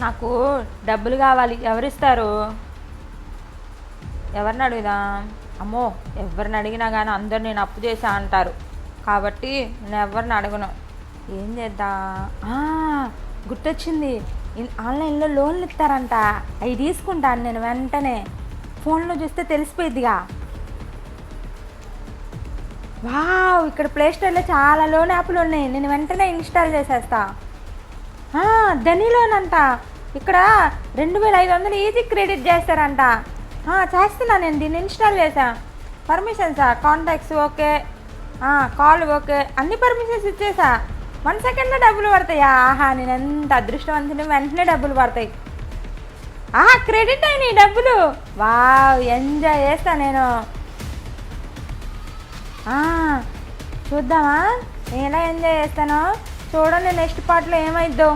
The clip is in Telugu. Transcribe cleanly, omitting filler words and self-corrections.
నాకు డబ్బులు కావాలి. ఎవరిస్తారు? ఎవరిని అడుగుదాం? అమ్మో, ఎవరిని అడిగినా కానీ అందరు నేను అప్పు చేశా అంటారు. కాబట్టి నేను ఎవరిని అడగను. ఏం చేద్దా? గుర్తొచ్చింది. ఆన్లైన్లో లోన్లు ఇస్తారంట. అవి తీసుకుంటాను నేను వెంటనే. ఫోన్లో చూస్తే తెలిసిపోయిద్దిగా. వావ్, ఇక్కడ ప్లేస్టోర్లో చాలా లోన్ యాప్లు ఉన్నాయి. నేను వెంటనే ఇన్స్టాల్ చేసేస్తా. ధనీ లోన్ అంట. ఇక్కడ 2500 ఈజీ క్రెడిట్ చేస్తారంట. చేస్తున్నా, నేను దీన్ని ఇన్స్టాల్ చేశా. పర్మిషన్సా? కాంటాక్ట్స్ ఓకే, కాల్ ఓకే, అన్ని పర్మిషన్స్ ఇచ్చేసా. 1 సెకండ్లో డబ్బులు పడతాయా? నేను ఎంత అదృష్టవంతుని, వెంటనే డబ్బులు పడతాయి. క్రెడిట్ అయినాయి డబ్బులు. వావ్, ఎంజాయ్ చేస్తా నేను. చూద్దామా నేను ఎలా ఎంజాయ్ చేస్తానో. చూడండి నెక్స్ట్ పార్ట్లో ఏమైద్దో.